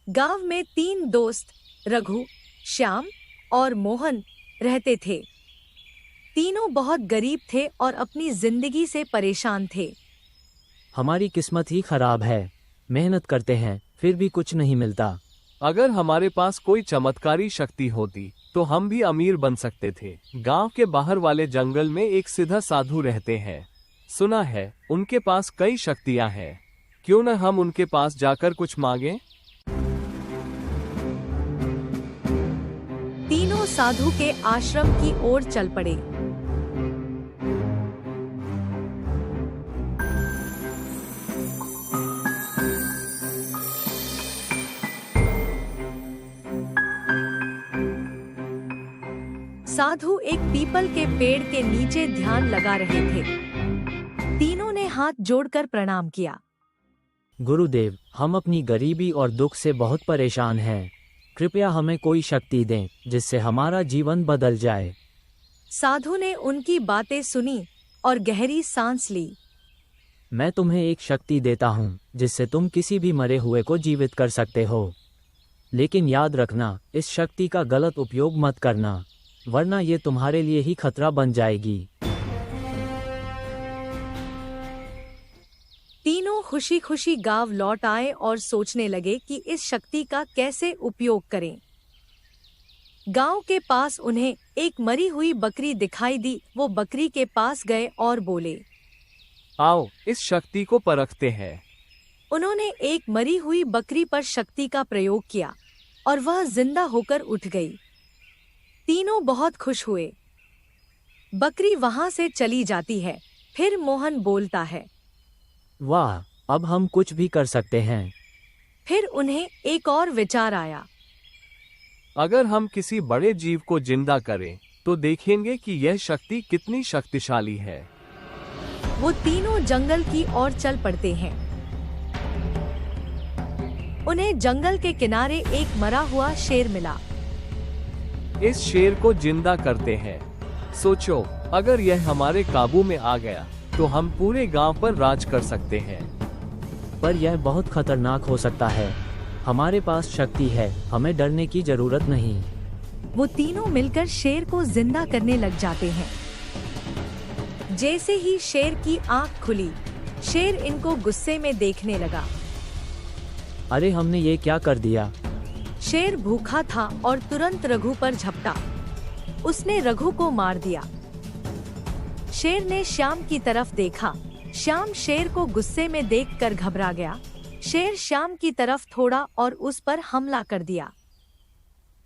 गांव में 3 दोस्त रघु, श्याम और मोहन रहते थे। तीनों बहुत गरीब थे और अपनी जिंदगी से परेशान थे। हमारी किस्मत ही खराब है। मेहनत करते हैं फिर भी कुछ नहीं मिलता। अगर हमारे पास कोई चमत्कारी शक्ति होती तो हम भी अमीर बन सकते थे। गांव के बाहर वाले जंगल में एक सीधा साधु रहते हैं। सुना है उनके पास कई शक्तियां हैं। क्यों न हम उनके पास जाकर कुछ मांगें? तीनों साधु के आश्रम की ओर चल पड़े। साधु एक पीपल के पेड़ के नीचे ध्यान लगा रहे थे। तीनों ने हाथ जोड़कर प्रणाम किया। गुरुदेव, हम अपनी गरीबी और दुख से बहुत परेशान हैं। कृपया हमें कोई शक्ति दें जिससे हमारा जीवन बदल जाए। साधु ने उनकी बातें सुनी और गहरी सांस ली। मैं तुम्हें एक शक्ति देता हूँ जिससे तुम किसी भी मरे हुए को जीवित कर सकते हो। लेकिन याद रखना, इस शक्ति का गलत उपयोग मत करना, वरना ये तुम्हारे लिए ही खतरा बन जाएगी। तीनों खुशी खुशी गांव लौट आए और सोचने लगे कि इस शक्ति का कैसे उपयोग करें। गांव के पास उन्हें एक मरी हुई बकरी दिखाई दी। वो बकरी के पास गए और बोले, आओ इस शक्ति को परखते हैं। उन्होंने एक मरी हुई बकरी पर शक्ति का प्रयोग किया और वह जिंदा होकर उठ गई। तीनों बहुत खुश हुए। बकरी वहां से चली जाती है। फिर मोहन बोलता है, वाह, अब हम कुछ भी कर सकते हैं। फिर उन्हें एक और विचार आया। अगर हम किसी बड़े जीव को जिंदा करें तो देखेंगे कि यह शक्ति कितनी शक्तिशाली है। वो तीनों जंगल की ओर चल पड़ते हैं। उन्हें जंगल के किनारे एक मरा हुआ शेर मिला। इस शेर को जिंदा करते हैं। सोचो, अगर यह हमारे काबू में आ गया तो हम पूरे गांव पर राज कर सकते हैं। पर यह बहुत खतरनाक हो सकता है। हमारे पास शक्ति है, हमें डरने की जरूरत नहीं। वो तीनों मिलकर शेर को जिंदा करने लग जाते हैं। जैसे ही शेर की आंख खुली, शेर इनको गुस्से में देखने लगा। अरे, हमने ये क्या कर दिया? शेर भूखा था और तुरंत रघु पर झपटा। उसने रघु को मार दिया। शेर ने श्याम की तरफ देखा। श्याम शेर को गुस्से में देखकर घबरा गया। शेर श्याम की तरफ थोड़ा और उस पर हमला कर दिया।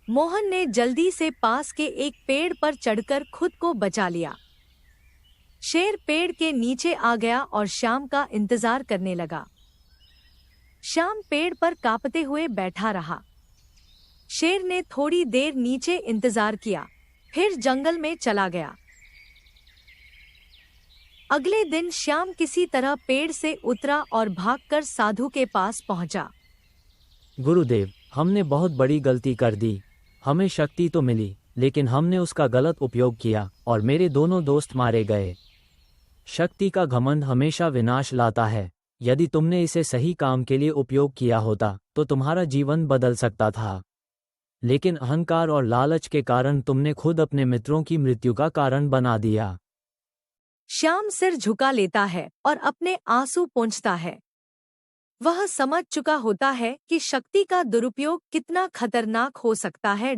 मोहन ने जल्दी से पास के एक पेड़ पर चढ़कर खुद को बचा लिया। शेर पेड़ के नीचे आ गया और श्याम का इंतजार करने लगा। श्याम पेड़ पर कांपते हुए बैठा रहा। शेर ने थोड़ी देर नीचे इंतजार किया, फिर जंगल में चला गया। अगले दिन श्याम किसी तरह पेड़ से उतरा और भागकर साधु के पास पहुंचा। गुरुदेव, हमने बहुत बड़ी गलती कर दी। हमें शक्ति तो मिली, लेकिन हमने उसका गलत उपयोग किया और मेरे दोनों दोस्त मारे गए। शक्ति का घमंड हमेशा विनाश लाता है। यदि तुमने इसे सही काम के लिए उपयोग किया होता तो तुम्हारा जीवन बदल सकता था। लेकिन अहंकार और लालच के कारण तुमने खुद अपने मित्रों की मृत्यु का कारण बना दिया। श्याम सिर झुका लेता है और अपने आंसू पोंछता है। वह समझ चुका होता है कि शक्ति का दुरुपयोग कितना खतरनाक हो सकता है।